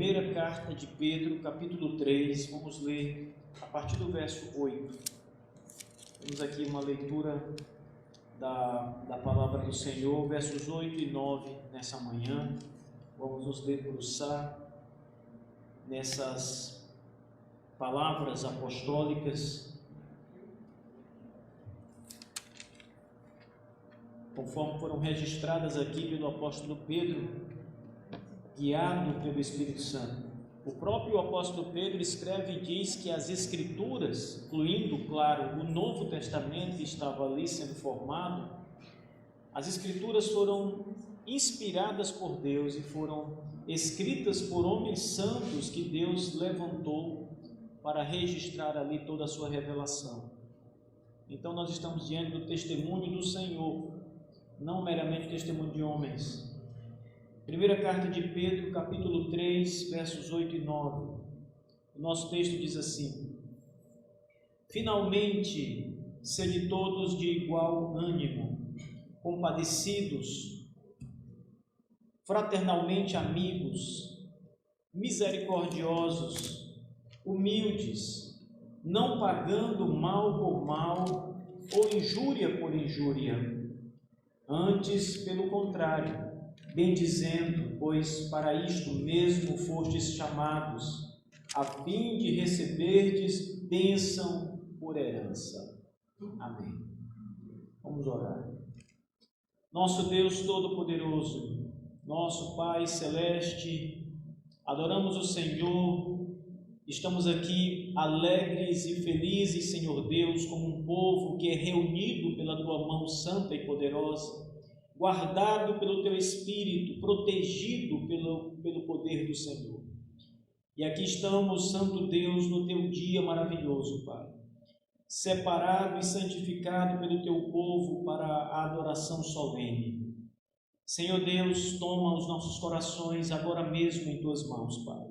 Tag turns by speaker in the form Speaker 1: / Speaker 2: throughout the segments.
Speaker 1: primeira carta de Pedro, capítulo 3, vamos ler a partir do verso 8. Temos aqui uma leitura da palavra do Senhor, versos 8 e 9 nessa manhã. Vamos nos debruçar nessas palavras apostólicas, conforme foram registradas aqui pelo apóstolo Pedro, guiado pelo Espírito Santo. O próprio apóstolo Pedro escreve e diz que as Escrituras, incluindo, claro, o Novo Testamento que estava ali sendo formado, as Escrituras foram inspiradas por Deus e foram escritas por homens santos que Deus levantou para registrar ali toda a sua revelação. Então nós estamos diante do testemunho do Senhor, não meramente testemunho de homens. Primeira carta de Pedro, capítulo 3, versos 8 e 9. O nosso texto diz assim: Finalmente, sede todos de igual ânimo, compadecidos, fraternalmente amigos, misericordiosos, humildes, não pagando mal por mal ou injúria por injúria, antes, pelo contrário, bendizendo, pois para isto mesmo fostes chamados, a fim de receberdes bênção por herança. Amém. Vamos orar. Nosso Deus Todo-Poderoso, nosso Pai Celeste, adoramos o Senhor, estamos aqui alegres e felizes, Senhor Deus, como um povo que é reunido pela Tua mão santa e poderosa, guardado pelo Teu Espírito, protegido pelo poder do Senhor. E aqui estamos, Santo Deus, no Teu dia maravilhoso, Pai, separado e santificado pelo Teu povo para a adoração solene. Senhor Deus, toma os nossos corações agora mesmo em Tuas mãos, Pai.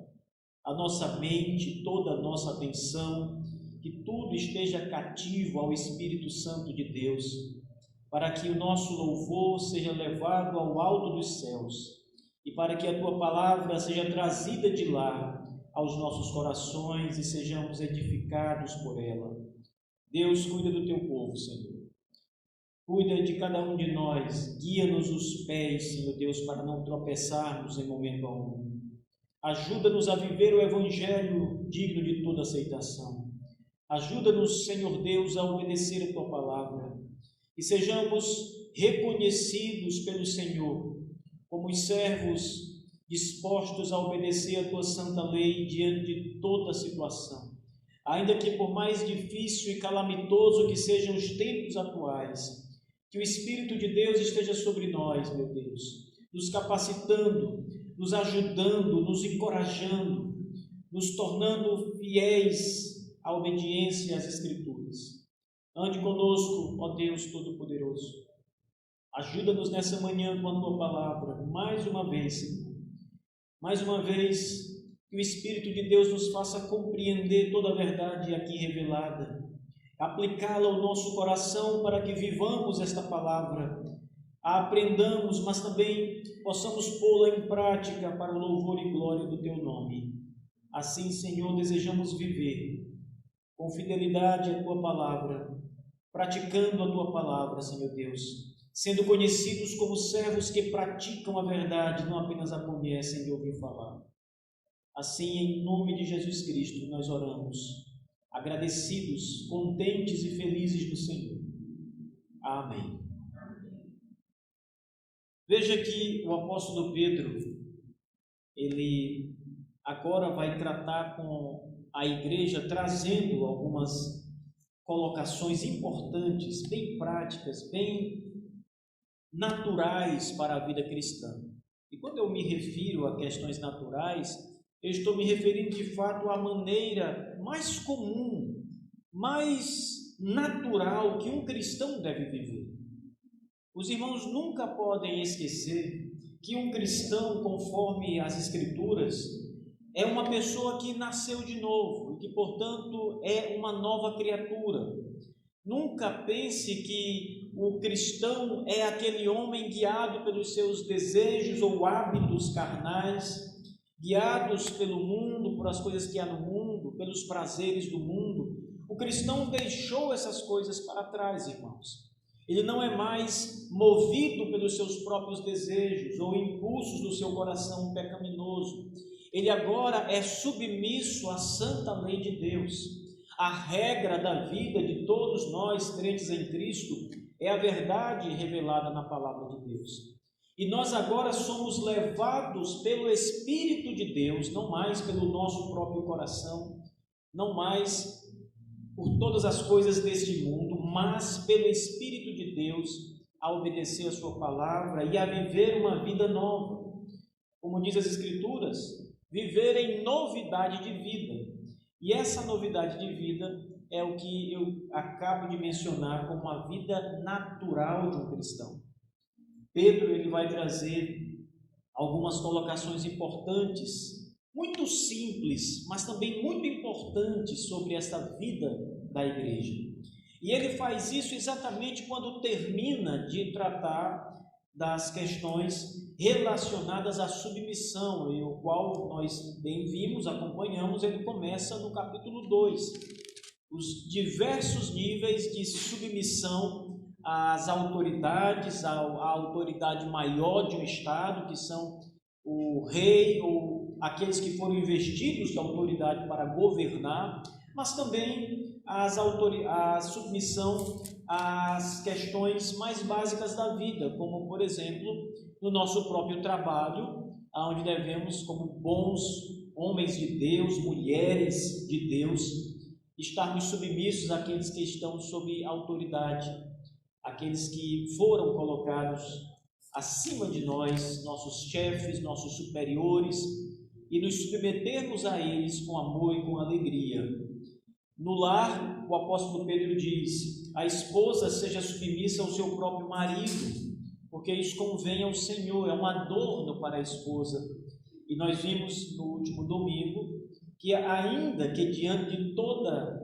Speaker 1: A nossa mente, toda a nossa atenção, que tudo esteja cativo ao Espírito Santo de Deus, para que o nosso louvor seja levado ao alto dos céus e para que a Tua palavra seja trazida de lá aos nossos corações e sejamos edificados por ela. Deus, cuida do Teu povo, Senhor. Cuida de cada um de nós, guia-nos os pés, Senhor Deus, para não tropeçarmos em momento algum. Ajuda-nos a viver o Evangelho digno de toda aceitação. Ajuda-nos, Senhor Deus, a obedecer a Tua palavra. E sejamos reconhecidos pelo Senhor como os servos dispostos a obedecer a Tua santa lei diante de toda situação. Ainda que por mais difícil e calamitoso que sejam os tempos atuais, que o Espírito de Deus esteja sobre nós, meu Deus, nos capacitando, nos ajudando, nos encorajando, nos tornando fiéis à obediência às Escrituras. Ande conosco, ó Deus Todo-Poderoso. Ajuda-nos nessa manhã com a Tua palavra, mais uma vez, Senhor. Mais uma vez, que o Espírito de Deus nos faça compreender toda a verdade aqui revelada, aplicá-la ao nosso coração para que vivamos esta palavra, a aprendamos, mas também possamos pô-la em prática para o louvor e glória do Teu nome. Assim, Senhor, desejamos viver com fidelidade a Tua palavra, praticando a Tua palavra, Senhor Deus, sendo conhecidos como servos que praticam a verdade, não apenas a conhecem de ouvir falar. Assim, em nome de Jesus Cristo, nós oramos, agradecidos, contentes e felizes no Senhor. Amém. Veja que o apóstolo Pedro, ele agora vai tratar com a igreja, trazendo algumas colocações importantes, bem práticas, bem naturais para a vida cristã. E quando eu me refiro a questões naturais, eu estou me referindo de fato à maneira mais comum, mais natural que um cristão deve viver. Os irmãos nunca podem esquecer que um cristão, conforme as Escrituras, é uma pessoa que nasceu de novo e que, portanto, é uma nova criatura. Nunca pense que o cristão é aquele homem guiado pelos seus desejos ou hábitos carnais, guiados pelo mundo, por as coisas que há no mundo, pelos prazeres do mundo. O cristão deixou essas coisas para trás, irmãos. Ele não é mais movido pelos seus próprios desejos ou impulsos do seu coração pecaminoso. Ele agora é submisso à santa lei de Deus. A regra da vida de todos nós, crentes em Cristo, é a verdade revelada na palavra de Deus. E nós agora somos levados pelo Espírito de Deus, não mais pelo nosso próprio coração, não mais por todas as coisas deste mundo, mas pelo Espírito de Deus, a obedecer a sua palavra e a viver uma vida nova. Como diz as Escrituras, viver em novidade de vida. E essa novidade de vida é o que eu acabo de mencionar como a vida natural de um cristão. Pedro ele vai trazer algumas colocações importantes, muito simples, mas também muito importantes sobre essa vida da igreja. E ele faz isso exatamente quando termina de tratar das questões relacionadas à submissão, e o qual nós bem vimos, acompanhamos. Ele começa no capítulo 2, os diversos níveis de submissão às autoridades, à autoridade maior de um estado, que são o rei ou aqueles que foram investidos de autoridade para governar, mas também a submissão às questões mais básicas da vida, como, por exemplo, no nosso próprio trabalho, onde devemos, como bons homens de Deus, mulheres de Deus, estarmos submissos àqueles que estão sob autoridade, aqueles que foram colocados acima de nós, nossos chefes, nossos superiores, e nos submetermos a eles com amor e com alegria. No lar, o apóstolo Pedro diz: a esposa seja submissa ao seu próprio marido, porque isso convém ao Senhor, é um adorno para a esposa. E nós vimos no último domingo que, ainda que diante de toda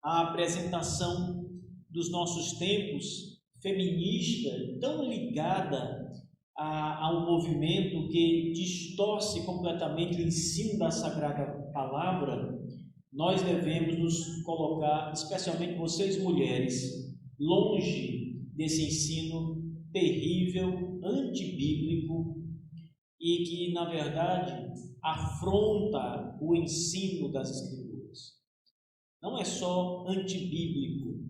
Speaker 1: a apresentação dos nossos tempos feminista, tão ligada a um movimento que distorce completamente o ensino da Sagrada Palavra, nós devemos nos colocar, especialmente vocês mulheres, longe desse ensino terrível, antibíblico e que, na verdade, afronta o ensino das Escrituras. Não é só antibíblico,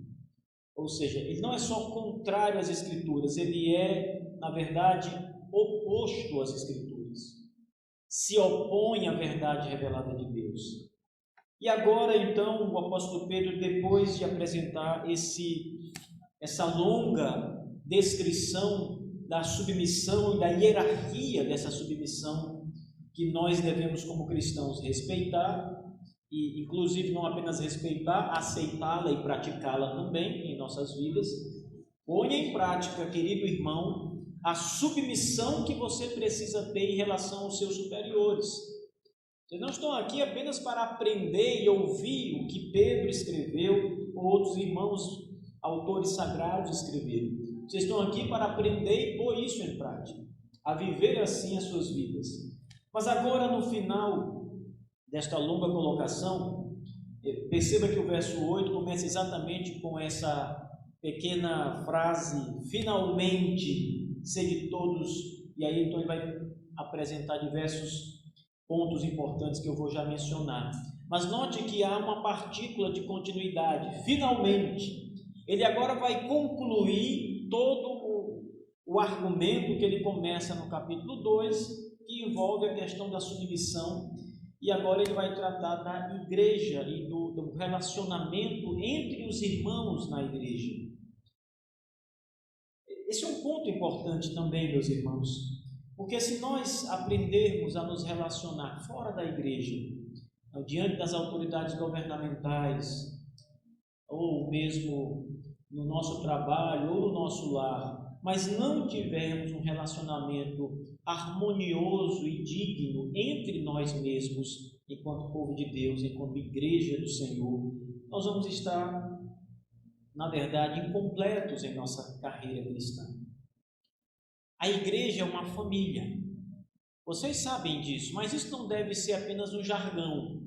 Speaker 1: ou seja, ele não é só contrário às Escrituras, ele é, na verdade, oposto às Escrituras. Se opõe à verdade revelada de Deus. E agora, então, o apóstolo Pedro, depois de apresentar essa longa descrição da submissão e da hierarquia dessa submissão que nós devemos, como cristãos, respeitar, e inclusive não apenas respeitar, aceitá-la e praticá-la também em nossas vidas. Ponha em prática, querido irmão, a submissão que você precisa ter em relação aos seus superiores. Vocês não estão aqui apenas para aprender e ouvir o que Pedro escreveu ou outros irmãos autores sagrados escreveram. Vocês estão aqui para aprender e pôr isso em prática, a viver assim as suas vidas. Mas agora, no final desta longa colocação, perceba que o verso 8 começa exatamente com essa pequena frase: finalmente, sede todos. E aí então ele vai apresentar diversos pontos importantes que eu vou já mencionar. Mas note que há uma partícula de continuidade, finalmente. Ele agora vai concluir todo o argumento que ele começa no capítulo 2, que envolve a questão da submissão, e agora ele vai tratar da igreja e do relacionamento entre os irmãos na igreja. Esse é um ponto importante também, meus irmãos, porque se nós aprendermos a nos relacionar fora da igreja, diante das autoridades governamentais, ou mesmo no nosso trabalho, ou no nosso lar, mas não tivermos um relacionamento harmonioso e digno entre nós mesmos, enquanto povo de Deus, enquanto igreja do Senhor, nós vamos estar, na verdade, incompletos em nossa carreira cristã. A igreja é uma família. Vocês sabem disso, mas isso não deve ser apenas um jargão.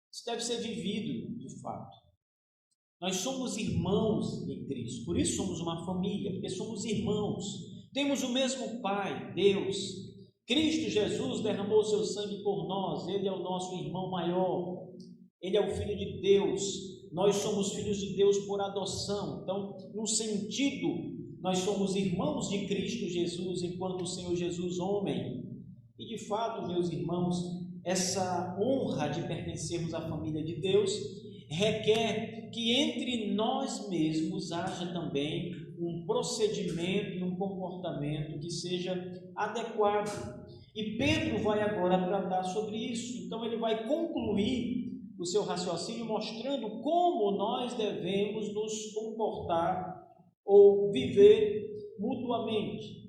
Speaker 1: Isso deve ser vivido, de fato. Nós somos irmãos em Cristo, por isso somos uma família, porque somos irmãos. Temos o mesmo Pai, Deus. Cristo Jesus derramou seu sangue por nós, Ele é o nosso irmão maior, Ele é o Filho de Deus. Nós somos filhos de Deus por adoção. Então, num sentido, nós somos irmãos de Cristo Jesus, enquanto o Senhor Jesus homem. E de fato, meus irmãos, essa honra de pertencermos à família de Deus requer que entre nós mesmos haja também um procedimento e um comportamento que seja adequado. E Pedro vai agora tratar sobre isso. Então ele vai concluir o seu raciocínio mostrando como nós devemos nos comportar ou viver mutuamente.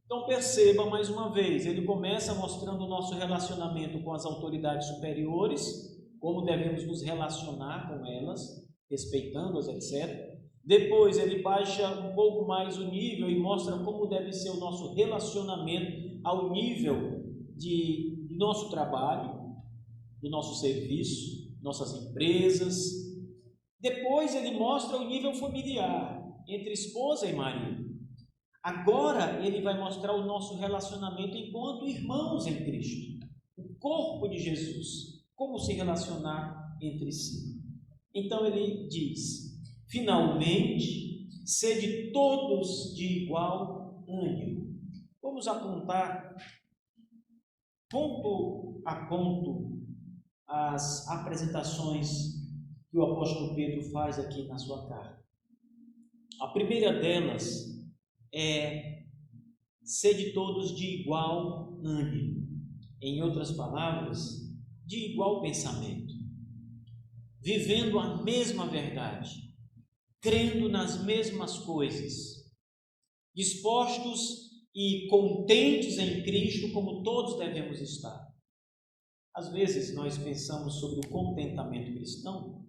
Speaker 1: Então perceba mais uma vez, ele começa mostrando o nosso relacionamento com as autoridades superiores, como devemos nos relacionar com elas, respeitando-as, etc. Depois ele baixa um pouco mais o nível e mostra como deve ser o nosso relacionamento ao nível do nosso trabalho, do nosso serviço, nossas empresas. Depois ele mostra o nível familiar, entre esposa e marido. Agora ele vai mostrar o nosso relacionamento enquanto irmãos em Cristo, o corpo de Jesus, como se relacionar entre si. Então ele diz: finalmente, sede todos de igual ânimo. Vamos apontar ponto a ponto as apresentações que o apóstolo Pedro faz aqui na sua carta. A primeira delas é: sede todos de igual ânimo. Em outras palavras, de igual pensamento, vivendo a mesma verdade, crendo nas mesmas coisas, dispostos e contentes em Cristo, como todos devemos estar. Às vezes nós pensamos sobre o contentamento cristão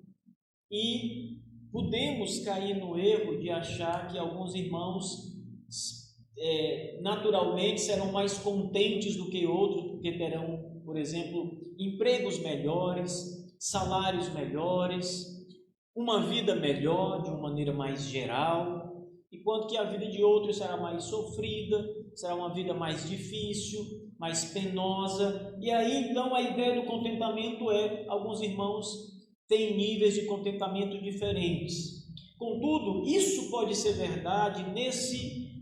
Speaker 1: e podemos cair no erro de achar que alguns irmãos naturalmente serão mais contentes do que outros, porque terão, por exemplo, empregos melhores, salários melhores, uma vida melhor de uma maneira mais geral, enquanto que a vida de outros será mais sofrida, será uma vida mais difícil, mais penosa. E aí então a ideia do contentamento alguns irmãos têm níveis de contentamento diferentes. Contudo, isso pode ser verdade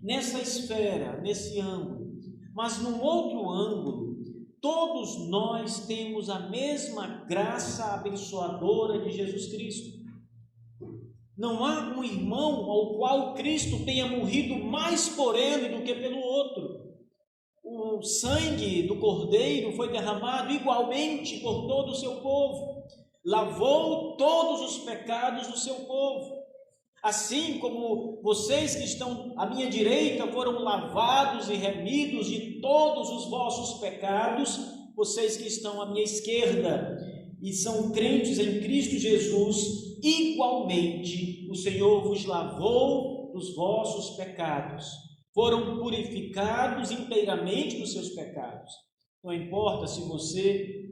Speaker 1: nessa esfera, nesse ângulo, mas num outro ângulo, todos nós temos a mesma graça abençoadora de Jesus Cristo. Não há um irmão ao qual Cristo tenha morrido mais por ele do que pelo outro. O sangue do Cordeiro foi derramado igualmente por todo o seu povo, lavou todos os pecados do seu povo. Assim como vocês que estão à minha direita foram lavados e remidos de todos os vossos pecados, vocês que estão à minha esquerda e são crentes em Cristo Jesus, igualmente o Senhor vos lavou dos vossos pecados, foram purificados inteiramente dos seus pecados. Não importa se você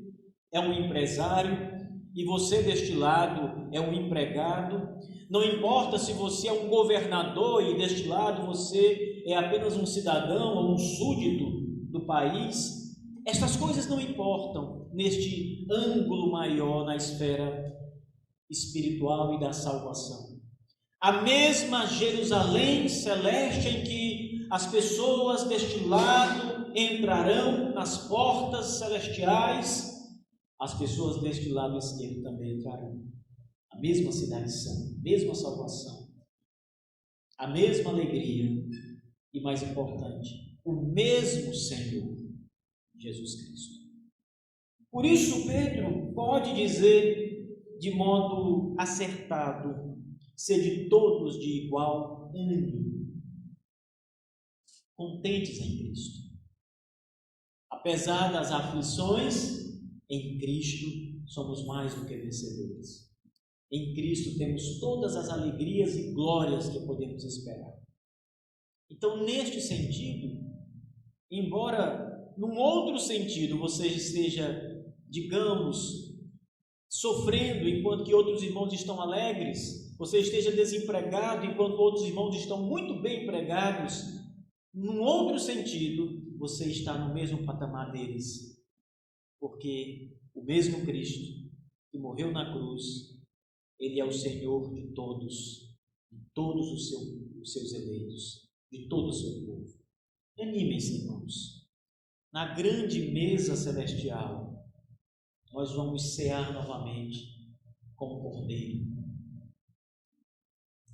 Speaker 1: é um empresário e você deste lado é um empregado, não importa se você é um governador e deste lado você é apenas um cidadão ou um súdito do país, estas coisas não importam neste ângulo maior na esfera espiritual e da salvação. A mesma Jerusalém celeste em que as pessoas deste lado entrarão nas portas celestiais, as pessoas deste lado esquerdo também entrarão. A mesma cidade santa, a mesma salvação, a mesma alegria e, mais importante, o mesmo Senhor, Jesus Cristo. Por isso Pedro pode dizer de modo acertado: sede todos de igual ânimo, contentes em Cristo. Apesar das aflições, em Cristo somos mais do que vencedores. Em Cristo temos todas as alegrias e glórias que podemos esperar. Então, neste sentido, embora num outro sentido, você esteja, digamos, sofrendo enquanto que outros irmãos estão alegres, você esteja desempregado enquanto outros irmãos estão muito bem empregados, num outro sentido, você está no mesmo patamar deles, porque o mesmo Cristo que morreu na cruz, Ele é o Senhor de todos os seus eleitos, de todo o seu povo. Animem-se, irmãos. Na grande mesa celestial, nós vamos cear novamente com o Cordeiro.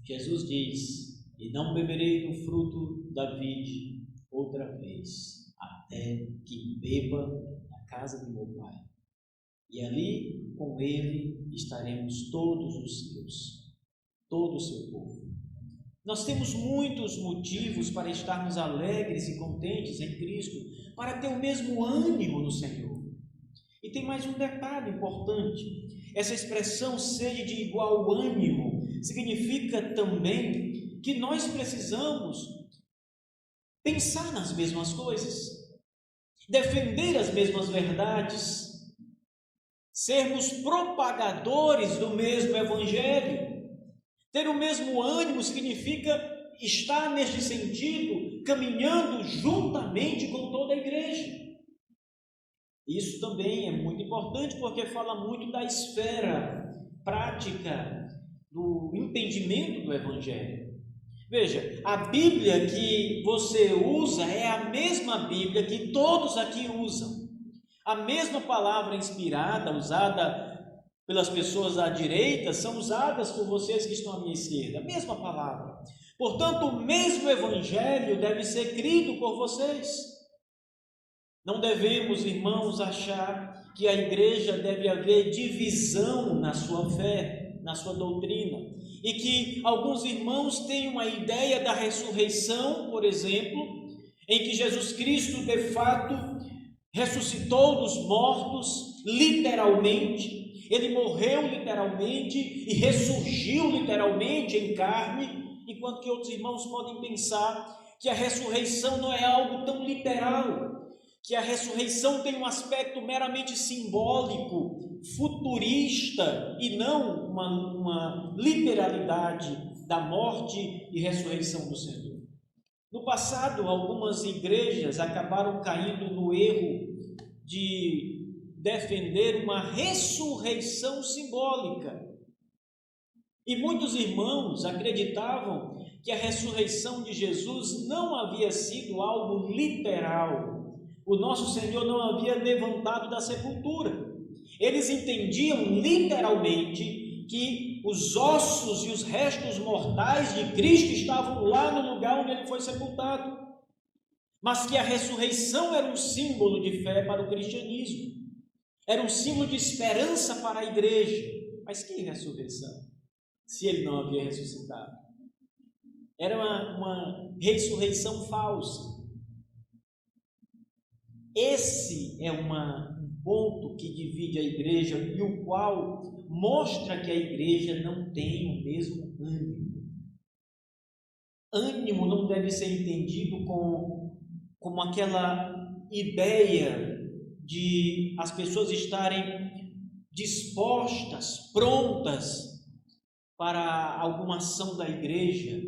Speaker 1: Jesus diz: e não beberei do fruto da vide outra vez, até que beba na casa de meu Pai. E ali com Ele estaremos todos os seus, todo o seu povo. Nós temos muitos motivos para estarmos alegres e contentes em Cristo, para ter o mesmo ânimo no Senhor. E tem mais um detalhe importante: essa expressão seja de igual ânimo significa também que nós precisamos pensar nas mesmas coisas, defender as mesmas verdades, sermos propagadores do mesmo Evangelho. Ter o mesmo ânimo significa estar neste sentido, caminhando juntamente com toda a igreja. Isso também é muito importante, porque fala muito da esfera prática do entendimento do Evangelho. Veja, a Bíblia que você usa é a mesma Bíblia que todos aqui usam. A mesma palavra inspirada, usada pelas pessoas à direita, são usadas por vocês que estão à minha esquerda. A mesma palavra. Portanto, o mesmo Evangelho deve ser crido por vocês. Não devemos, irmãos, achar que a igreja deve haver divisão na sua fé, na sua doutrina, e que alguns irmãos têm uma ideia da ressurreição, por exemplo, em que Jesus Cristo de fato ressuscitou dos mortos, literalmente, Ele morreu literalmente e ressurgiu literalmente em carne, enquanto que outros irmãos podem pensar que a ressurreição não é algo tão literal, que a ressurreição tem um aspecto meramente simbólico, futurista, e não uma literalidade da morte e ressurreição do Senhor. No passado, algumas igrejas acabaram caindo no erro de defender uma ressurreição simbólica. E muitos irmãos acreditavam que a ressurreição de Jesus não havia sido algo literal. O nosso Senhor não havia levantado da sepultura. Eles entendiam literalmente que os ossos e os restos mortais de Cristo estavam lá no lugar onde Ele foi sepultado. Mas que a ressurreição era um símbolo de fé para o cristianismo. Era um símbolo de esperança para a igreja. Mas que ressurreição? Se Ele não havia ressuscitado. Era uma ressurreição falsa. Esse é um ponto que divide a igreja e o qual mostra que a igreja não tem o mesmo ânimo. Ânimo não deve ser entendido como aquela ideia de as pessoas estarem dispostas, prontas para alguma ação da igreja.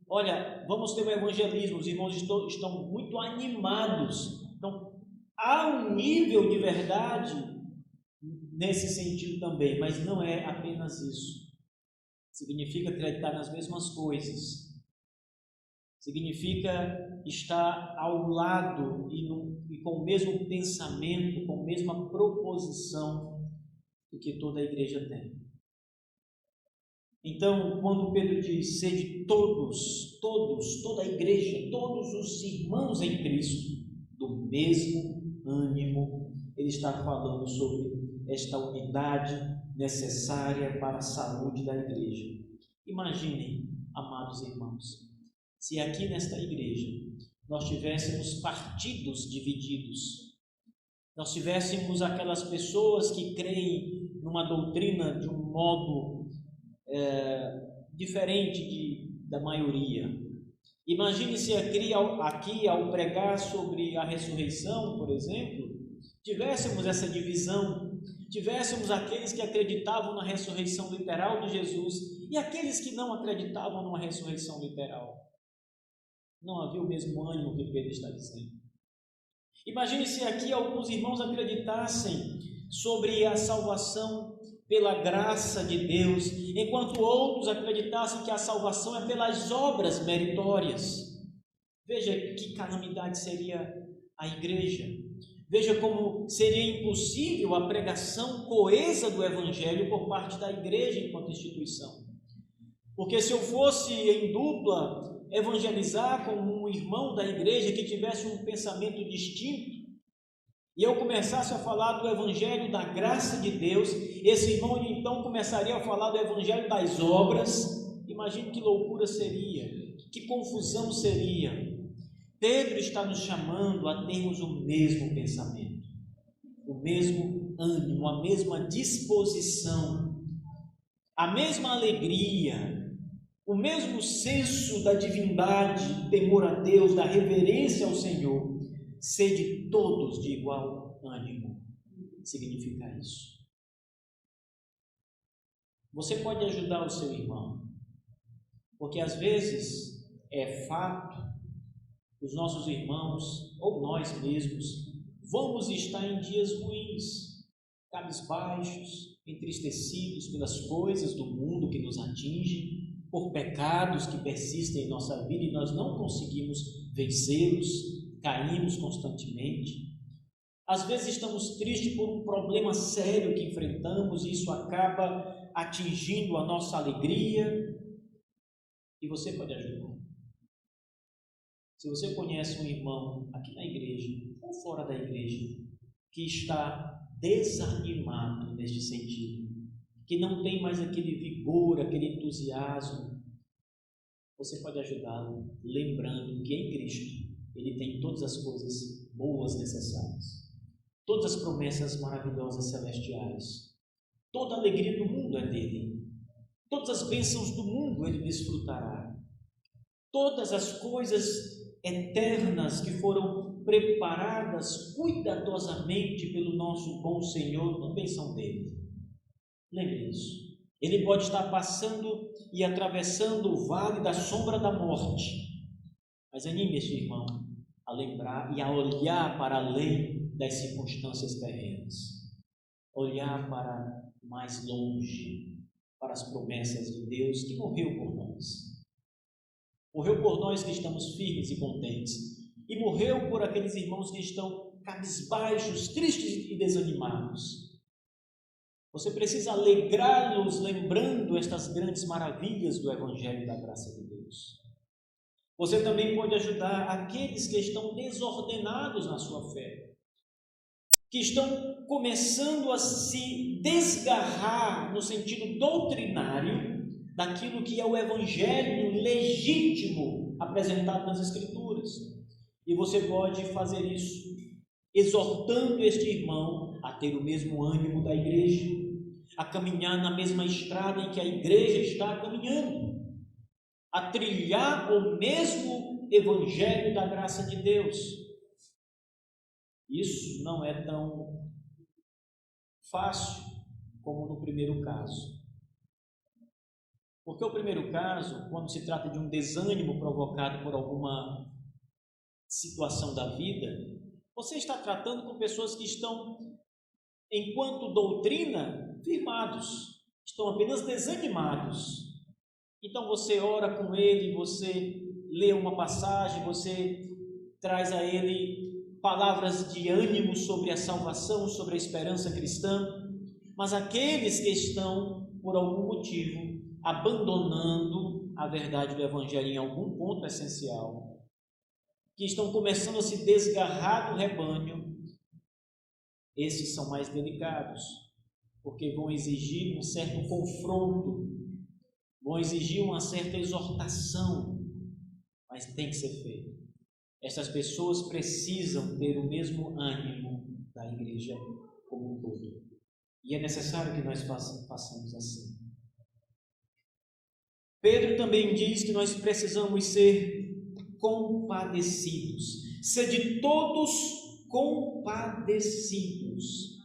Speaker 1: Olha, vamos ter um evangelismo, os irmãos estão muito animados. Então, há um nível de verdade nesse sentido também, mas não é apenas isso. Significa acreditar nas mesmas coisas. Significa estar ao lado e com o mesmo pensamento, com a mesma proposição do que toda a igreja tem. Então, quando Pedro diz, sede todos, toda a igreja, todos os irmãos em Cristo, do mesmo ânimo, ele está falando sobre esta unidade necessária para a saúde da igreja. Imaginem, amados irmãos, se aqui nesta igreja nós tivéssemos partidos divididos, nós tivéssemos aquelas pessoas que creem numa doutrina de um modo diferente da maioria, Imagine se aqui, ao pregar sobre a ressurreição, por exemplo, tivéssemos essa divisão, tivéssemos aqueles que acreditavam na ressurreição literal de Jesus e aqueles que não acreditavam numa ressurreição literal. Não havia o mesmo ânimo que Pedro está dizendo. Imagine se aqui alguns irmãos acreditassem sobre a salvação pela graça de Deus, enquanto outros acreditassem que a salvação é pelas obras meritórias. Veja que calamidade seria a igreja. Veja como seria impossível a pregação coesa do Evangelho por parte da igreja enquanto instituição. Porque se eu fosse em dupla evangelizar com um irmão da igreja que tivesse um pensamento distinto, e eu começasse a falar do Evangelho da graça de Deus, esse irmão então começaria a falar do Evangelho das obras. Imagine que loucura seria, que confusão seria. Pedro está nos chamando a termos o mesmo pensamento, o mesmo ânimo, a mesma disposição, a mesma alegria, o mesmo senso da divindade, do temor a Deus, da reverência ao Senhor. Sede todos de igual ânimo, significa isso. Você pode ajudar o seu irmão, porque às vezes é fato, os nossos irmãos, ou nós mesmos, vamos estar em dias ruins, cabisbaixos, entristecidos pelas coisas do mundo que nos atingem, por pecados que persistem em nossa vida e nós não conseguimos vencê-los, caímos constantemente. Às vezes estamos tristes por um problema sério que enfrentamos e isso acaba atingindo a nossa alegria. E você pode ajudar. Se você conhece um irmão aqui na igreja ou fora da igreja que está desanimado neste sentido, que não tem mais aquele vigor, aquele entusiasmo, você pode ajudá-lo lembrando que em Cristo Ele tem todas as coisas boas necessárias, todas as promessas maravilhosas celestiais, toda a alegria do mundo é dele, todas as bênçãos do mundo ele desfrutará, todas as coisas eternas que foram preparadas cuidadosamente pelo nosso bom Senhor também são dele. Lembre disso. Ele pode estar passando e atravessando o vale da sombra da morte, mas anime este irmão a lembrar e a olhar para além das circunstâncias terrenas, olhar para mais longe, para as promessas de Deus que morreu por nós. Morreu por nós que estamos firmes e contentes, e morreu por aqueles irmãos que estão cabisbaixos, tristes e desanimados. Você precisa alegrá-los lembrando estas grandes maravilhas do Evangelho da graça de Deus. Você também pode ajudar aqueles que estão desordenados na sua fé, que estão começando a se desgarrar no sentido doutrinário daquilo que é o Evangelho legítimo apresentado nas Escrituras. E você pode fazer isso exortando este irmão a ter o mesmo ânimo da igreja, a caminhar na mesma estrada em que a igreja está caminhando, a trilhar o mesmo Evangelho da graça de Deus. Isso não é tão fácil como no primeiro caso. Porque o primeiro caso, quando se trata de um desânimo provocado por alguma situação da vida, você está tratando com pessoas que estão, enquanto doutrina, firmados, estão apenas desanimados. Então você ora com ele, você lê uma passagem, você traz a ele palavras de ânimo sobre a salvação, sobre a esperança cristã, mas aqueles que estão, por algum motivo, abandonando a verdade do Evangelho em algum ponto essencial, que estão começando a se desgarrar do rebanho, esses são mais delicados, porque vão exigir um certo confronto, vão exigir uma certa exortação, mas tem que ser feito. Essas pessoas precisam ter o mesmo ânimo da igreja como um todo, e é necessário que nós façamos assim. Pedro também diz que nós precisamos ser compadecidos. Sede todos compadecidos.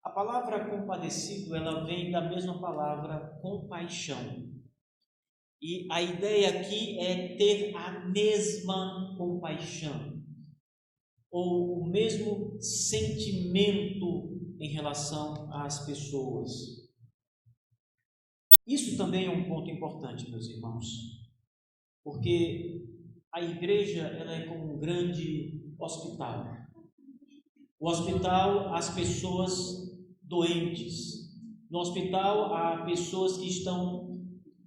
Speaker 1: A palavra compadecido, ela vem da mesma palavra compaixão. E a ideia aqui é ter a mesma compaixão, ou o mesmo sentimento em relação às pessoas. Isso também é um ponto importante, meus irmãos, porque a igreja, ela é como um grande hospital. O hospital, as pessoas doentes. No hospital, há pessoas que estão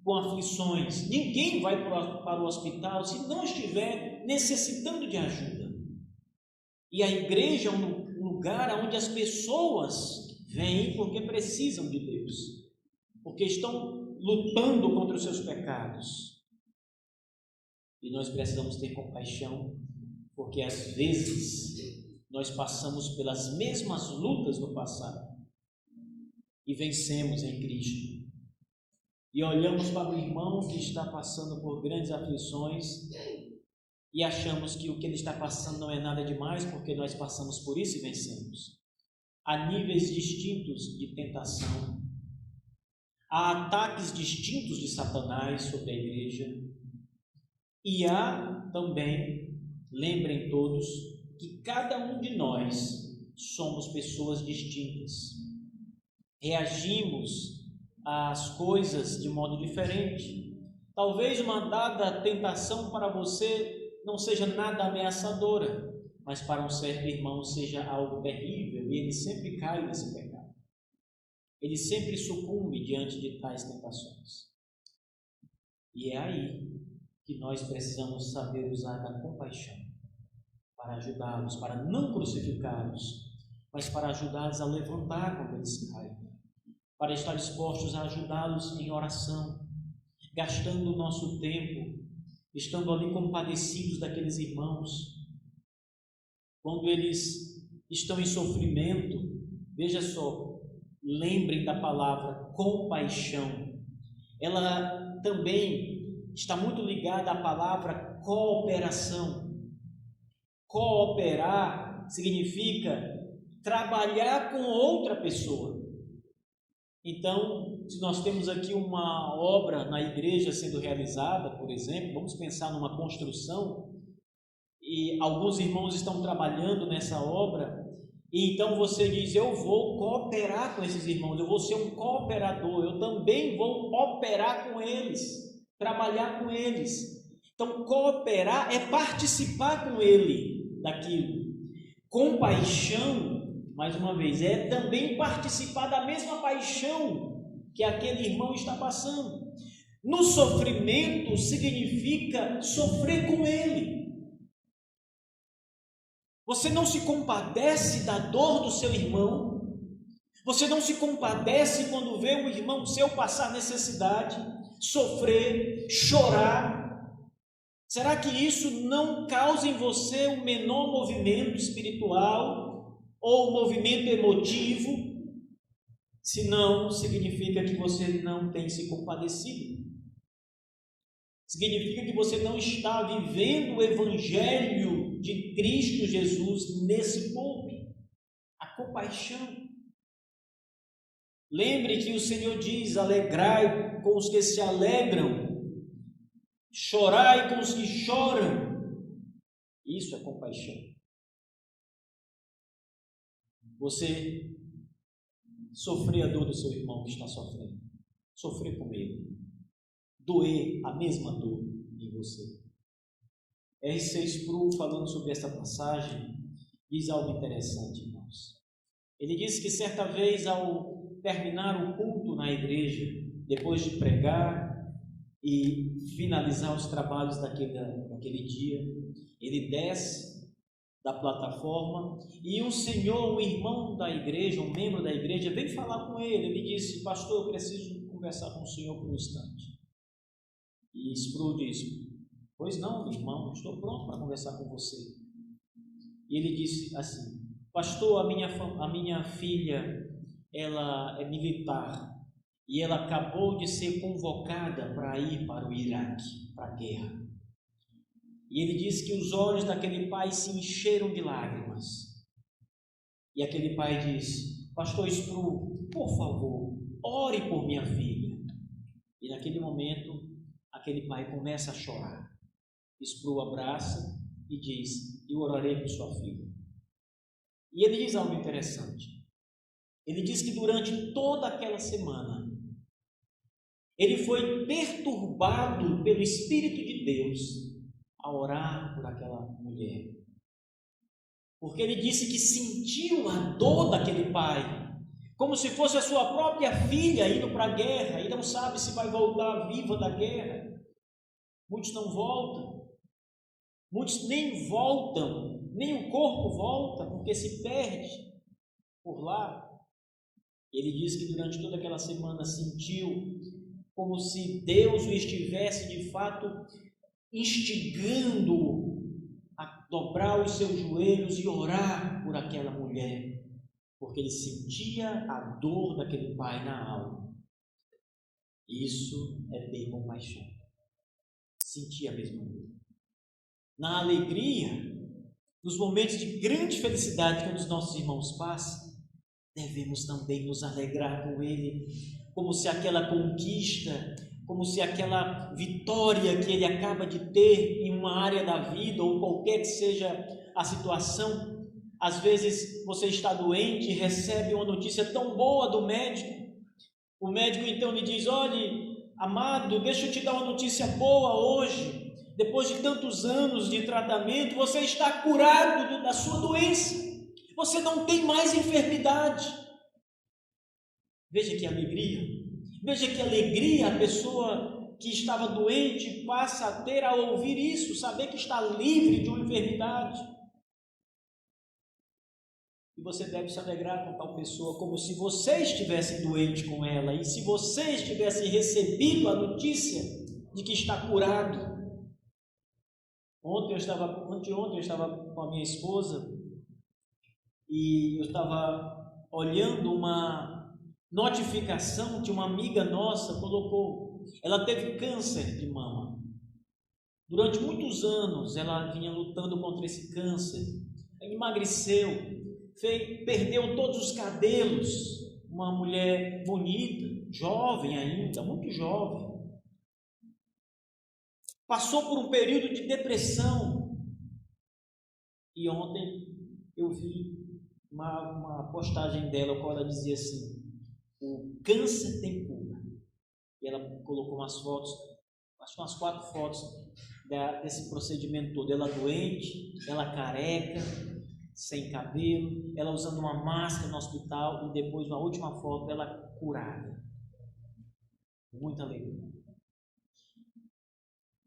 Speaker 1: com aflições. Ninguém vai para o hospital se não estiver necessitando de ajuda. E a igreja é um lugar onde as pessoas vêm porque precisam de Deus, porque estão lutando contra os seus pecados. E nós precisamos ter compaixão, porque às vezes nós passamos pelas mesmas lutas do passado e vencemos em Cristo. E olhamos para o irmão que está passando por grandes aflições e achamos que o que ele está passando não é nada demais, porque nós passamos por isso e vencemos. Há níveis distintos de tentação, há ataques distintos de Satanás sobre a igreja, e há também, lembrem todos, que cada um de nós somos pessoas distintas, reagimos às coisas de modo diferente. Talvez uma dada tentação para você não seja nada ameaçadora, mas para um certo irmão seja algo terrível, e ele sempre cai nesse pecado. Ele sempre sucumbe diante de tais tentações. E é aí que nós precisamos saber usar da compaixão para ajudá-los, para não crucificá-los, mas para ajudá-los a levantar quando eles caem, para estar dispostos a ajudá-los em oração, gastando o nosso tempo, estando ali compadecidos daqueles irmãos. Quando eles estão em sofrimento, veja só, lembrem da palavra compaixão. Ela também está muito ligada à palavra cooperação. Cooperar significa trabalhar com outra pessoa. Então, se nós temos aqui uma obra na igreja sendo realizada, por exemplo, vamos pensar numa construção, e alguns irmãos estão trabalhando nessa obra, e então você diz: eu vou cooperar com esses irmãos, eu vou ser um cooperador, eu também vou operar com eles, trabalhar com eles. Então, cooperar é participar com ele daquilo. Compaixão, mais uma vez, é também participar da mesma paixão que aquele irmão está passando. No sofrimento significa sofrer com ele. Você não se compadece da dor do seu irmão, você não se compadece quando vê um irmão seu passar necessidade, sofrer, chorar. Será que isso não causa em você um menor movimento espiritual ou movimento emotivo? Se não, significa que você não tem se compadecido. Significa que você não está vivendo o Evangelho de Cristo Jesus nesse ponto. A compaixão. Lembre que o Senhor diz: alegrai com os que se alegram, chorai com os que choram. Isso é compaixão. Você sofrer a dor do seu irmão que está sofrendo, sofrer com ele, doer a mesma dor em você. R.C. Sproul, falando sobre essa passagem, diz algo interessante, irmãos. Ele disse que certa vez, ao terminar o culto na igreja, depois de pregar e finalizar os trabalhos daquele dia, ele desce da plataforma e um senhor, um irmão da igreja, um membro da igreja, veio falar com ele. Ele disse: pastor, eu preciso conversar com o senhor por um instante. E Sproul disse: pois não, irmão, estou pronto para conversar com você. E ele disse assim: pastor, a minha filha, ela é militar e ela acabou de ser convocada para ir para o Iraque, para a guerra. E ele diz que os olhos daquele pai se encheram de lágrimas. E aquele pai diz: Pastor Spru, por favor, ore por minha filha. E naquele momento, aquele pai começa a chorar. Spru abraça e diz: Eu orarei por sua filha. E ele diz algo interessante. Ele diz que durante toda aquela semana, ele foi perturbado pelo Espírito de Deus a orar por aquela mulher. Porque ele disse que sentiu a dor daquele pai, como se fosse a sua própria filha indo para a guerra e não sabe se vai voltar viva da guerra. Muitos não voltam, muitos nem voltam, nem o corpo volta, porque se perde por lá. Ele diz que durante toda aquela semana sentiu como se Deus o estivesse de fato instigando a dobrar os seus joelhos e orar por aquela mulher, porque ele sentia a dor daquele pai na alma. Isso é ter compaixão. Sentir a mesma dor. Na alegria, nos momentos de grande felicidade que os nossos irmãos passam, devemos também nos alegrar com ele, como se aquela conquista, como se aquela vitória que ele acaba de ter em uma área da vida, ou qualquer que seja a situação. Às vezes você está doente e recebe uma notícia tão boa do médico. O médico então lhe diz: olhe, amado, deixa eu te dar uma notícia boa hoje. Depois de tantos anos de tratamento, você está curado da sua doença. Você não tem mais enfermidade. Veja que alegria. Veja que alegria a pessoa que estava doente passa a ter ao ouvir isso, saber que está livre de uma enfermidade. E você deve se alegrar com tal pessoa como se você estivesse doente com ela e se você estivesse recebido a notícia de que está curado. Anteontem eu estava com a minha esposa e eu estava olhando uma notificação que uma amiga nossa colocou. Ela teve câncer de mama. Durante muitos anos ela vinha lutando contra esse câncer. Emagreceu, perdeu todos os cabelos. Uma mulher bonita, jovem ainda, muito jovem. Passou por um período de depressão. E ontem eu vi uma postagem dela, qual ela dizia assim: o câncer tem cura. E ela colocou umas fotos, acho que umas 4 fotos desse procedimento todo. Ela doente, ela careca, sem cabelo, ela usando uma máscara no hospital, e depois, na última foto, ela curada. Muita alegria.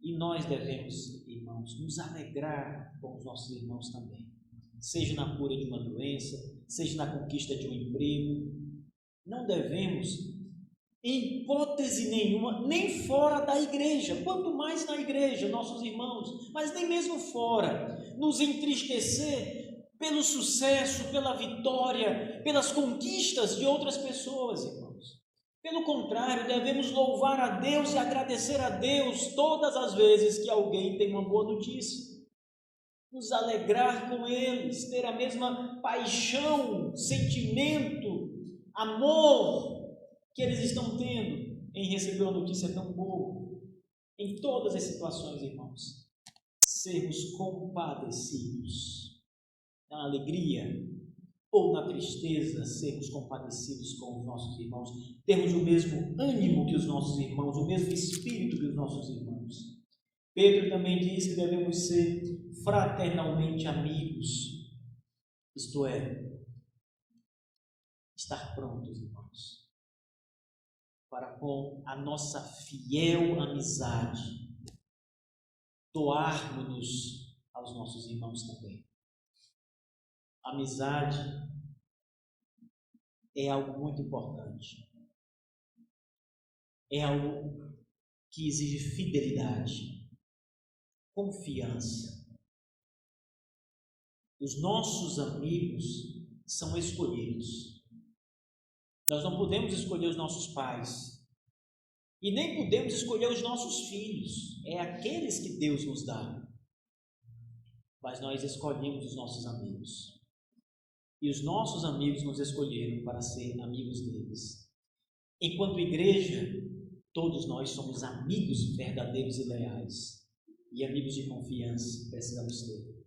Speaker 1: E nós devemos, irmãos, nos alegrar com os nossos irmãos também. Seja na cura de uma doença, seja na conquista de um emprego. Não devemos, em hipótese nenhuma, nem fora da igreja, quanto mais na igreja, nossos irmãos, mas nem mesmo fora, nos entristecer pelo sucesso, pela vitória, pelas conquistas de outras pessoas, irmãos. Pelo contrário, devemos louvar a Deus e agradecer a Deus todas as vezes que alguém tem uma boa notícia. Nos alegrar com eles, ter a mesma paixão, sentimento, amor que eles estão tendo em receber uma notícia tão boa. Em todas as situações, irmãos, sermos compadecidos. Na alegria ou na tristeza, sermos compadecidos com os nossos irmãos, termos o mesmo ânimo que os nossos irmãos, o mesmo espírito que os nossos irmãos. Pedro também diz que devemos ser fraternalmente amigos, isto é, estar prontos, irmãos, para com a nossa fiel amizade doarmos-nos aos nossos irmãos também. Amizade é algo muito importante. É algo que exige fidelidade, confiança. Os nossos amigos são escolhidos. Nós não podemos escolher os nossos pais e nem podemos escolher os nossos filhos. É aqueles que Deus nos dá. mas nós escolhemos os nossos amigos. E os nossos amigos nos escolheram para ser amigos deles. Enquanto igreja, todos nós somos amigos verdadeiros e leais. E amigos de confiança precisamos ter.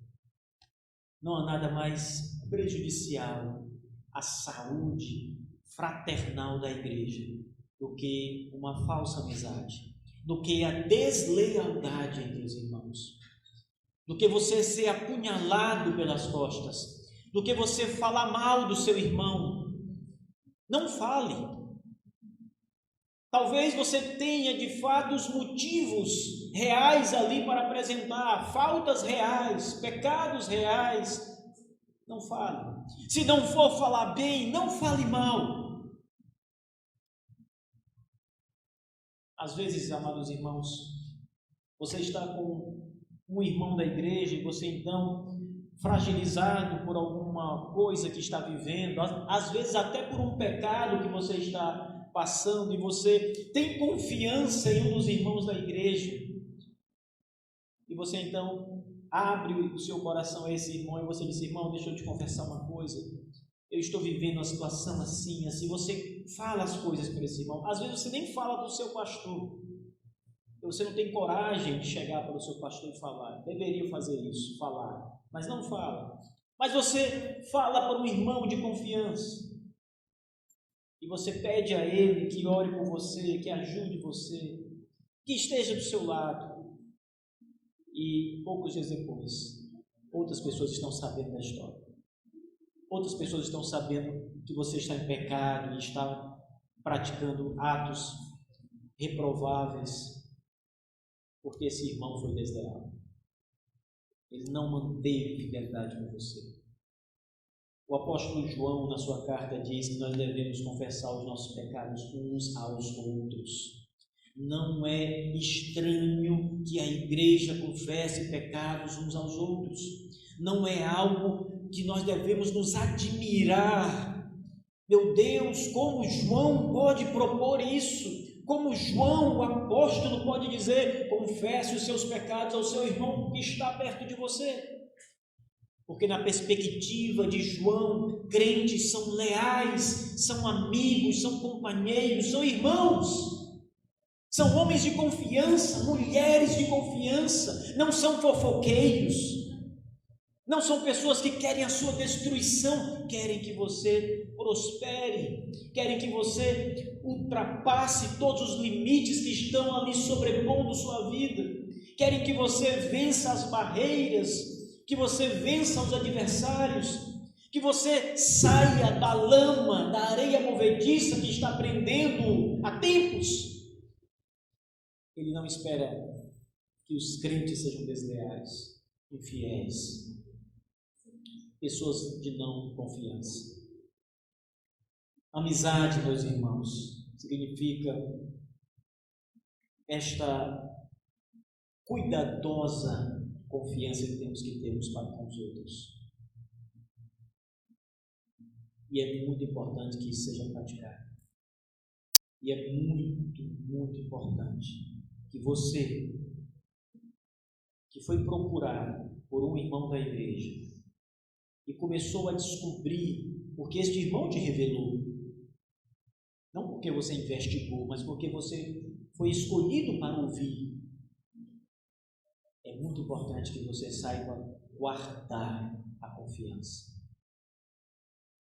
Speaker 1: Não há nada mais prejudicial à saúde fraternal da igreja do que uma falsa amizade, do que a deslealdade entre os irmãos, do que você ser apunhalado pelas costas, do que você falar mal do seu irmão. Não fale. Talvez você tenha de fato os motivos reais ali para apresentar, faltas reais, pecados reais. Não fale. Se não for falar bem, não fale mal. Às vezes, amados irmãos, você está com um irmão da igreja e você então, fragilizado por alguma coisa que está vivendo, às vezes até por um pecado que você está passando, e você tem confiança em um dos irmãos da igreja, e você então abre o seu coração a esse irmão e você diz: irmão, deixa eu te confessar uma coisa, eu estou vivendo uma situação assim, assim. Você fala as coisas para esse irmão. Às vezes você nem fala para o seu pastor, você não tem coragem de chegar para o seu pastor e falar. Deveria fazer isso, falar, mas não fala. Mas você fala para um irmão de confiança, e você pede a ele que ore por você, que ajude você, que esteja do seu lado. E poucos dias depois, outras pessoas estão sabendo da história. Outras pessoas estão sabendo que você está em pecado e está praticando atos reprováveis, porque esse irmão foi desleal. Ele não manteve fidelidade com você. O apóstolo João, na sua carta, diz que nós devemos confessar os nossos pecados uns aos outros. Não é estranho que a igreja confesse pecados uns aos outros. Não é algo que nós devemos nos admirar. Meu Deus, como João pode propor isso? Como João, o apóstolo, pode dizer: confesse os seus pecados ao seu irmão que está perto de você? Porque na perspectiva de João, crentes são leais, são amigos, são companheiros, são irmãos. São homens de confiança, mulheres de confiança, não são fofoqueiros, não são pessoas que querem a sua destruição, querem que você prospere, querem que você ultrapasse todos os limites que estão ali sobrepondo sua vida, querem que você vença as barreiras, que você vença os adversários, que você saia da lama, da areia movediça que está prendendo há tempos. Ele não espera que os crentes sejam desleais, infiéis, pessoas de não confiança. Amizade, meus irmãos, significa esta cuidadosa confiança que temos que termos para com os outros. E é muito importante que isso seja praticado. E é muito, muito importante que você, que foi procurado por um irmão da igreja e começou a descobrir, porque este irmão te revelou, não porque você investigou, mas porque você foi escolhido para ouvir. É muito importante que você saiba guardar a confiança.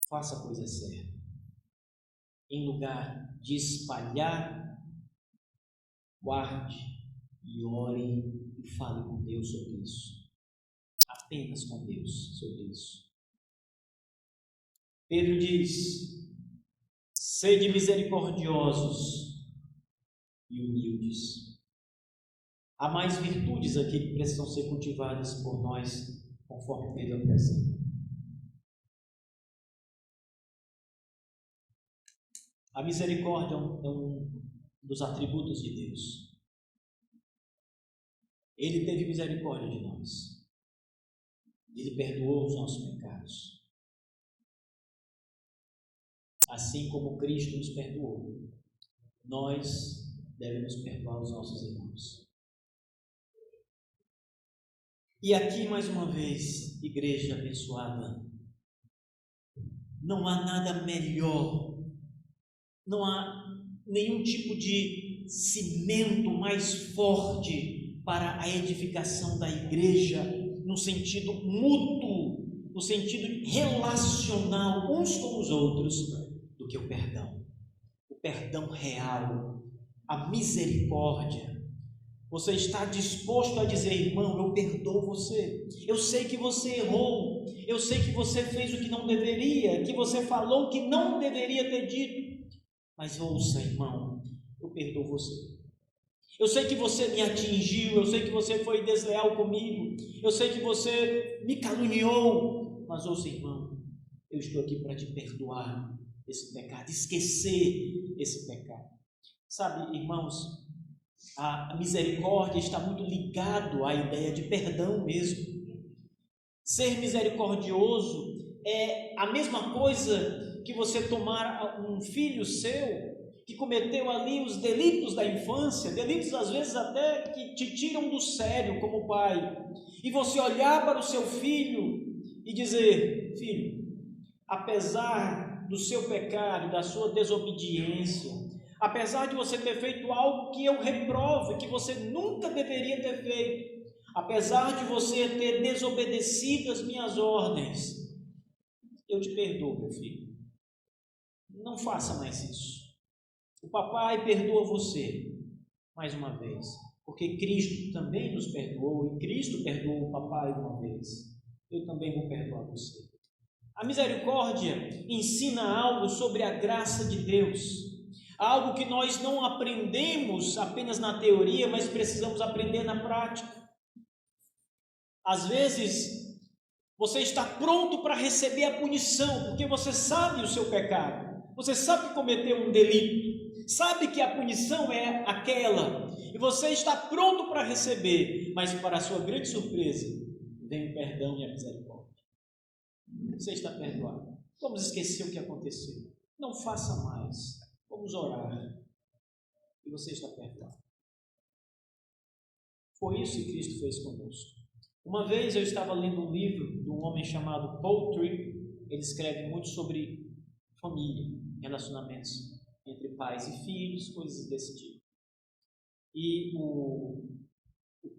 Speaker 1: Faça a coisa certa. Em lugar de espalhar, guarde e ore e fale com Deus sobre isso. Apenas com Deus sobre isso. Pedro diz: sede misericordiosos e humildes. Há mais virtudes aqui que precisam ser cultivadas por nós, conforme Pedro apresenta. A misericórdia é um dos atributos de Deus. Ele teve misericórdia de nós. Ele perdoou os nossos pecados. Assim como Cristo nos perdoou, nós devemos perdoar os nossos irmãos.
Speaker 2: E aqui mais uma vez, igreja abençoada, não há nada melhor, não há nenhum tipo de cimento mais forte para a edificação da igreja, no sentido mútuo, no sentido relacional uns com os outros, do que o perdão real, a misericórdia. Você está disposto a dizer: irmão, eu perdoo você, eu sei que você errou, eu sei que você fez o que não deveria, que você falou o que não deveria ter dito, mas ouça, irmão, eu perdoo você. Eu sei que você me atingiu, eu sei que você foi desleal comigo, eu sei que você me caluniou, mas ouça, irmão, eu estou aqui para te perdoar esse pecado, esquecer esse pecado. Sabe, irmãos, a misericórdia está muito ligado à ideia de perdão mesmo. Ser misericordioso é a mesma coisa que você tomar um filho seu que cometeu ali os delitos da infância, delitos às vezes até que te tiram do sério como pai, e você olhar para o seu filho e dizer: filho, apesar do seu pecado, da sua desobediência, apesar de você ter feito algo que eu reprovo, que você nunca deveria ter feito, apesar de você ter desobedecido as minhas ordens, eu te perdoo, meu filho. Não faça mais isso. O papai perdoa você, mais uma vez, porque Cristo também nos perdoou, e Cristo perdoou o papai uma vez. Eu também vou perdoar você. A misericórdia ensina algo sobre a graça de Deus, algo que nós não aprendemos apenas na teoria, mas precisamos aprender na prática. Às vezes, você está pronto para receber a punição, porque você sabe o seu pecado, você sabe que cometeu um delito, sabe que a punição é aquela, e você está pronto para receber, mas para a sua grande surpresa, vem o perdão e a misericórdia. Você está perdoado. Vamos esquecer o que aconteceu. Não faça mais. Vamos orar. E você está perdoado. Foi isso que Cristo fez conosco. Uma vez eu estava lendo um livro de um homem chamado Paul Tripp. Ele escreve muito sobre família, relacionamentos entre pais e filhos, coisas desse tipo. E o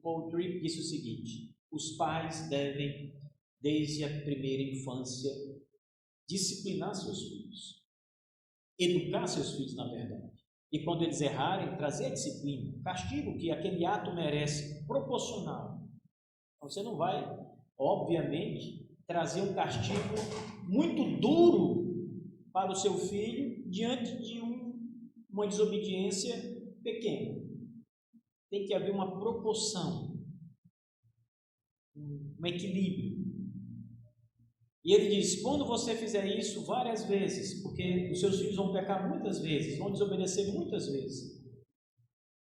Speaker 2: Paul Tripp disse o seguinte: os pais devem, desde a primeira infância, disciplinar seus filhos, educar seus filhos, na verdade. E quando eles errarem, trazer a disciplina, castigo que aquele ato merece, proporcional. Você não vai, obviamente, trazer um castigo muito duro para o seu filho diante de uma desobediência pequena. Tem que haver uma proporção, um equilíbrio. E ele diz: quando você fizer isso várias vezes, porque os seus filhos vão pecar muitas vezes, vão desobedecer muitas vezes,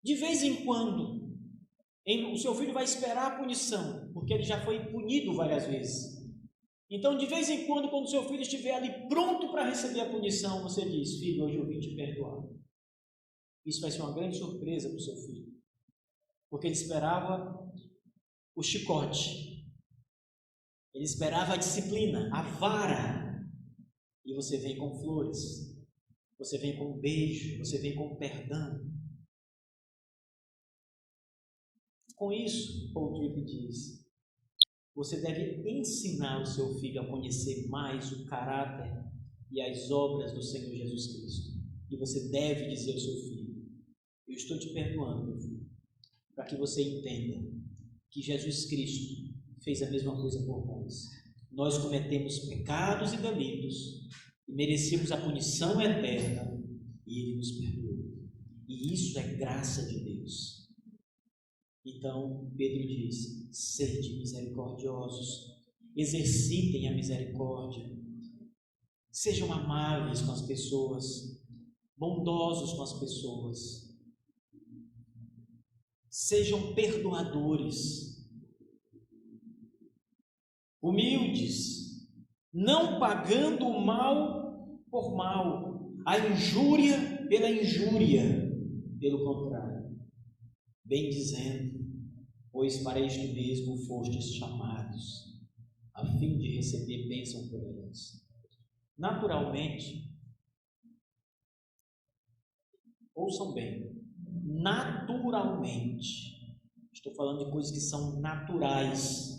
Speaker 2: de vez em quando, o seu filho vai esperar a punição, porque ele já foi punido várias vezes. Então, de vez em quando o seu filho estiver ali pronto para receber a punição, você diz: filho, hoje eu vim te perdoar. Isso vai ser uma grande surpresa para o seu filho, porque ele esperava o chicote, ele esperava a disciplina, a vara, e você vem com flores, você vem com um beijo, você vem com perdão. Com isso, Paul Tripp diz: você deve ensinar o seu filho a conhecer mais o caráter e as obras do Senhor Jesus Cristo. E você deve dizer ao seu filho: eu estou te perdoando, meu filho, para que você entenda que Jesus Cristo fez a mesma coisa por nós. Nós cometemos pecados e delitos e merecemos a punição eterna, e Ele nos perdoou. E isso é graça de Deus. Então, Pedro diz: sede misericordiosos, exercitem a misericórdia, sejam amáveis com as pessoas, bondosos com as pessoas, sejam perdoadores, humildes, não pagando o mal por mal, a injúria pela injúria, pelo contrário, bem dizendo, pois para isto mesmo fostes chamados, a fim de receber bênção por herança. Naturalmente, ouçam bem, naturalmente, estou falando de coisas que são naturais,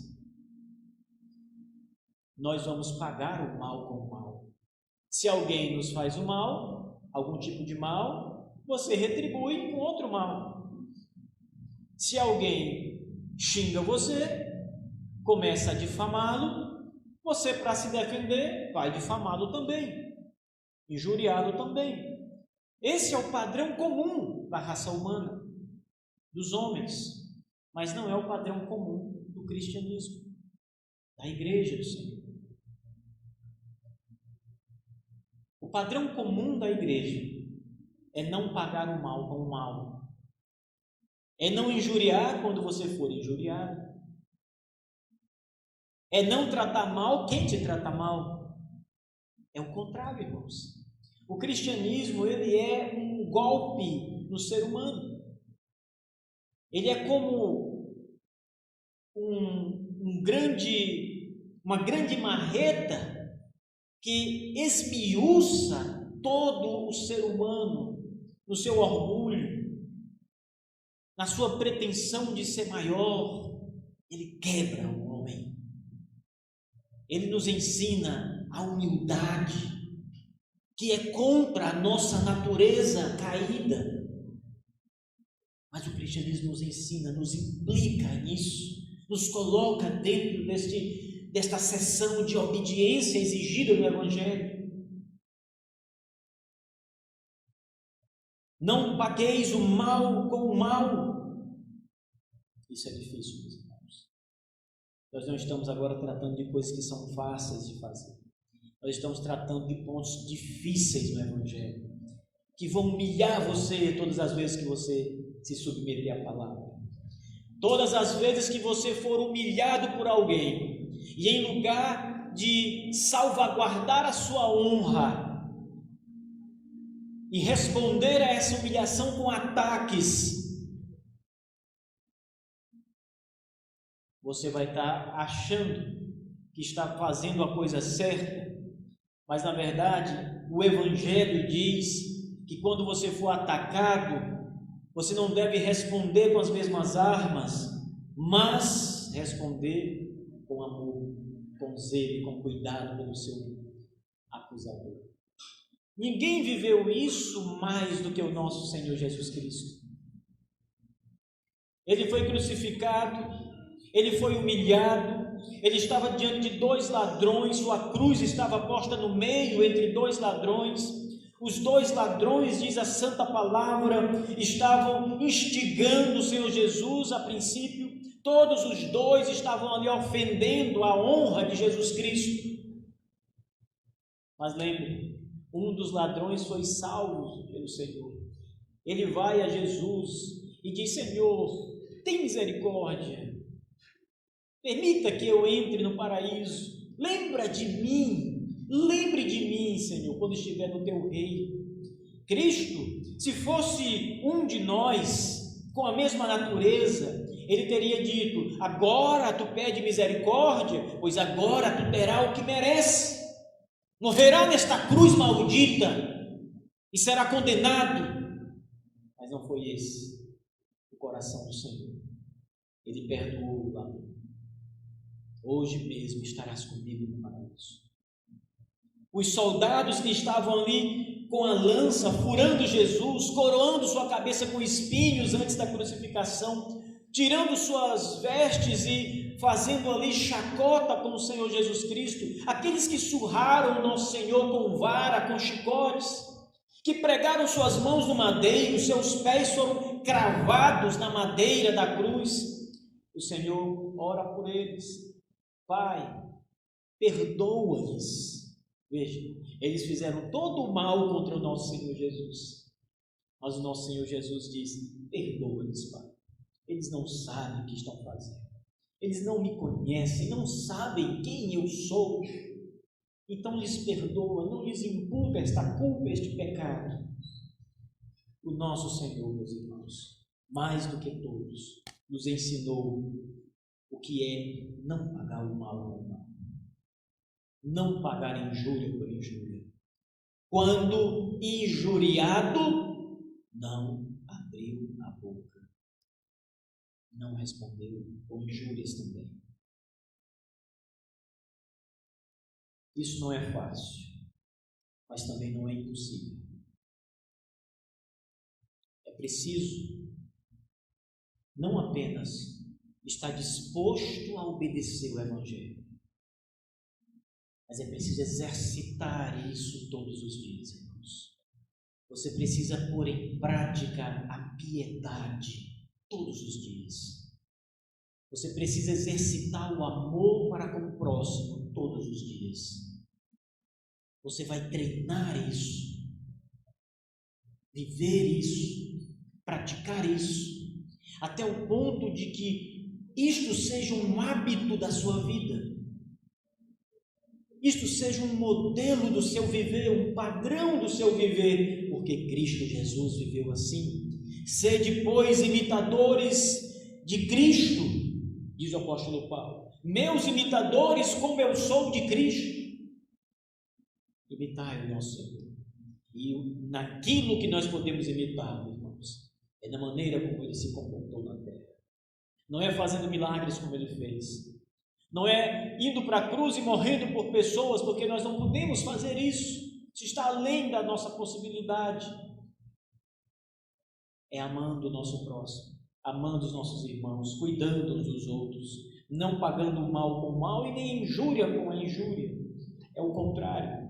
Speaker 2: nós vamos pagar o mal com o mal. Se alguém nos faz o mal, algum tipo de mal, você retribui com outro mal. Se alguém xinga você, começa a difamá-lo, você, para se defender, vai difamá-lo também, injuriá-lo também. Esse é o padrão comum da raça humana, dos homens, mas não é o padrão comum do cristianismo, da igreja do Senhor. O padrão comum da igreja é não pagar o mal com o mal, é não injuriar quando você for injuriado, é não tratar mal quem te trata mal. É o contrário, irmãos. O cristianismo, ele é um golpe no ser humano. Ele é como uma grande marreta que esmiuça todo o ser humano no seu orgulho, na sua pretensão de ser maior. Ele quebra o homem. Ele nos ensina a humildade, que é contra a nossa natureza caída. Mas o cristianismo nos ensina, nos implica nisso, nos coloca dentro desta seção de obediência exigida no Evangelho. Não pagueis o mal com o mal. Isso é difícil, meus irmãos. Nós não estamos agora tratando de coisas que são fáceis de fazer. Nós estamos tratando de pontos difíceis no Evangelho, que vão humilhar você todas as vezes que você se submeter à palavra. Todas as vezes que você for humilhado por alguém, e em lugar de salvaguardar a sua honra e responder a essa humilhação com ataques, você vai estar achando que está fazendo a coisa certa, mas na verdade o Evangelho diz que quando você for atacado, você não deve responder com as mesmas armas, mas responder com amor, com zelo, com cuidado pelo seu acusador. Ninguém viveu isso mais do que o nosso Senhor Jesus Cristo. Ele foi crucificado, ele foi humilhado, ele estava diante de 2 ladrões, sua cruz estava posta no meio entre 2 ladrões. Os 2 ladrões, diz a santa palavra, estavam instigando o Senhor Jesus a princípio. Todos os 2 estavam ali ofendendo a honra de Jesus Cristo. Mas lembre, um dos ladrões foi salvo pelo Senhor. Ele vai a Jesus e diz: Senhor, tem misericórdia, permita que eu entre no paraíso, lembre de mim, Senhor, quando estiver no teu reino. Cristo, se fosse um de nós, com a mesma natureza, ele teria dito: agora tu pede misericórdia, pois agora tu terás o que merece, morrerá nesta cruz maldita e será condenado. Mas não foi esse o coração do Senhor. Ele perdoou o ladrão. Hoje mesmo estarás comigo no paraíso. Os soldados que estavam ali com a lança, furando Jesus, coroando sua cabeça com espinhos antes da crucificação, tirando suas vestes e fazendo ali chacota com o Senhor Jesus Cristo, aqueles que surraram o nosso Senhor com vara, com chicotes, que pregaram suas mãos no madeiro, seus pés foram cravados na madeira da cruz. O Senhor ora por eles: Pai, perdoa-lhes. Veja, eles fizeram todo o mal contra o nosso Senhor Jesus, mas o nosso Senhor Jesus disse: perdoa-lhes, Pai, eles não sabem o que estão fazendo, eles não me conhecem, não sabem quem eu sou, então lhes perdoa, não lhes imputa esta culpa, este pecado. O nosso Senhor, meus irmãos, mais do que todos, nos ensinou o que é não pagar o mal com o mal, não pagar injúria por injúria. Quando injuriado, não abriu a boca, não respondeu com injúrias também. Isso não é fácil, mas também não é impossível. É preciso não apenas estar disposto a obedecer o Evangelho, mas é preciso exercitar isso todos os dias, irmãos. Você precisa pôr em prática a piedade todos os dias. Você precisa exercitar o amor para com o próximo todos os dias. Você vai treinar isso, viver isso, praticar isso, até o ponto de que isto seja um hábito da sua vida. Isto seja um modelo do seu viver, um padrão do seu viver, porque Cristo Jesus viveu assim. Sede, pois, imitadores de Cristo, diz o apóstolo Paulo. Meus imitadores, como eu sou de Cristo. Imitai o nosso Senhor. E naquilo que nós podemos imitar, irmãos, é na maneira como Ele se comportou na terra. Não é fazendo milagres como Ele fez. Não é indo para a cruz e morrendo por pessoas, porque nós não podemos fazer isso. Isso está além da nossa possibilidade. É amando o nosso próximo, amando os nossos irmãos, cuidando uns dos outros, não pagando o mal com o mal e nem injúria com a injúria. É o contrário.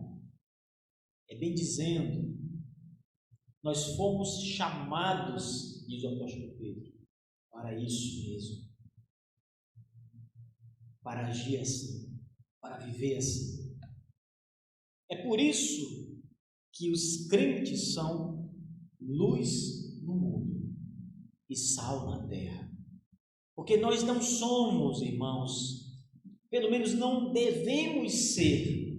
Speaker 2: É bem dizendo, nós fomos chamados, diz o apóstolo Pedro, para isso mesmo. Para agir assim, para viver assim. É por isso que os crentes são luz no mundo e sal na terra. Porque nós não somos, irmãos, pelo menos não devemos ser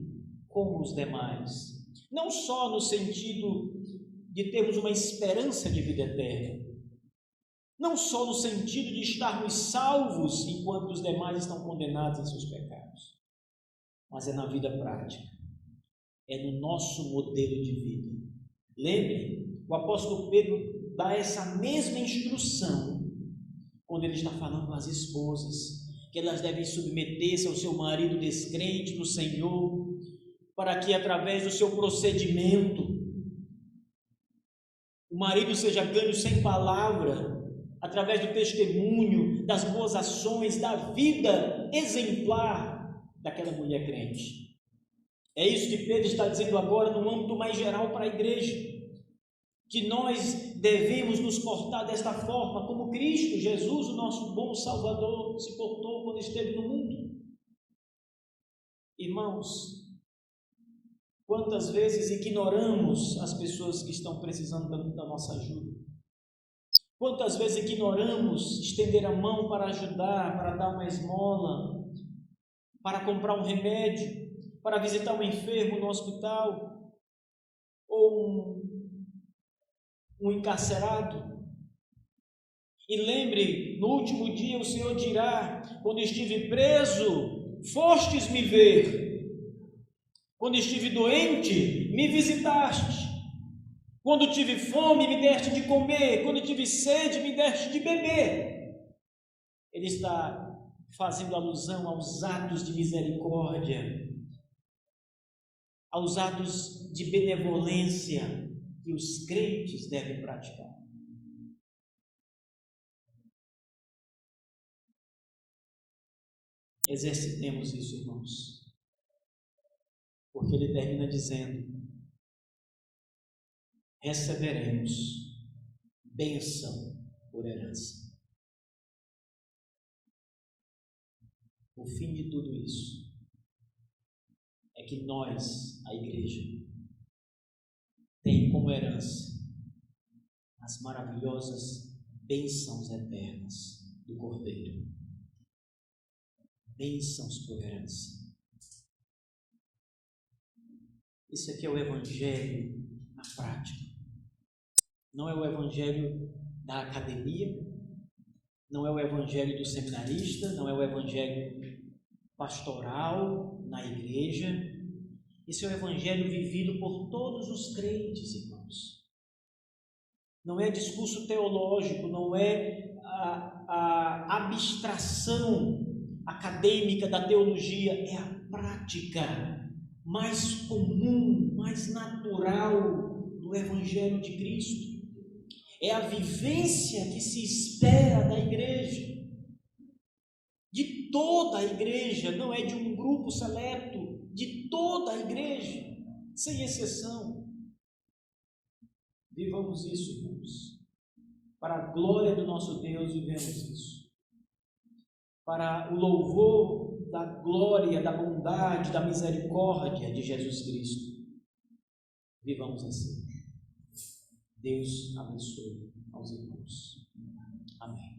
Speaker 2: como os demais. Não só no sentido de termos uma esperança de vida eterna, não só no sentido de estarmos salvos enquanto os demais estão condenados em seus pecados, mas é na vida prática, é no nosso modelo de vida. Lembre, o apóstolo Pedro dá essa mesma instrução quando ele está falando às esposas, que elas devem submeter-se ao seu marido descrente no Senhor, para que através do seu procedimento, o marido seja ganho sem palavra, através do testemunho, das boas ações, da vida exemplar daquela mulher crente. É isso que Pedro está dizendo agora no âmbito mais geral para a igreja, que nós devemos nos portar desta forma, como Cristo Jesus, o nosso bom Salvador, se portou quando esteve no mundo. Irmãos, quantas vezes ignoramos as pessoas que estão precisando da nossa ajuda? Quantas vezes ignoramos estender a mão para ajudar, para dar uma esmola, para comprar um remédio, para visitar um enfermo no hospital, ou um encarcerado? E lembre, no último dia o Senhor dirá: quando estive preso, fostes me ver. Quando estive doente, me visitaste. Quando tive fome, me deste de comer. Quando tive sede, me deste de beber. Ele está fazendo alusão aos atos de misericórdia, aos atos de benevolência que os crentes devem praticar. Exercitemos isso, irmãos, porque ele termina dizendo: receberemos bênção por herança. O fim de tudo isso é que nós, a igreja, tem como herança as maravilhosas bênçãos eternas do Cordeiro. Bênçãos por herança. Isso aqui é o Evangelho na prática. Não é o Evangelho da academia, Não é o evangelho do seminarista, não é o evangelho pastoral na igreja. Esse é o evangelho vivido por todos os crentes, irmãos. Não é discurso teológico, não é a abstração acadêmica da teologia, é a prática mais comum, mais natural do evangelho de Cristo. É a vivência que se espera da igreja, de toda a igreja, não é de um grupo seleto, de toda a igreja, sem exceção. Vivamos isso, irmãos. Para a glória do nosso Deus, vivemos isso. Para o louvor da glória, da bondade, da misericórdia de Jesus Cristo, vivamos assim. Deus abençoe aos irmãos. Amém.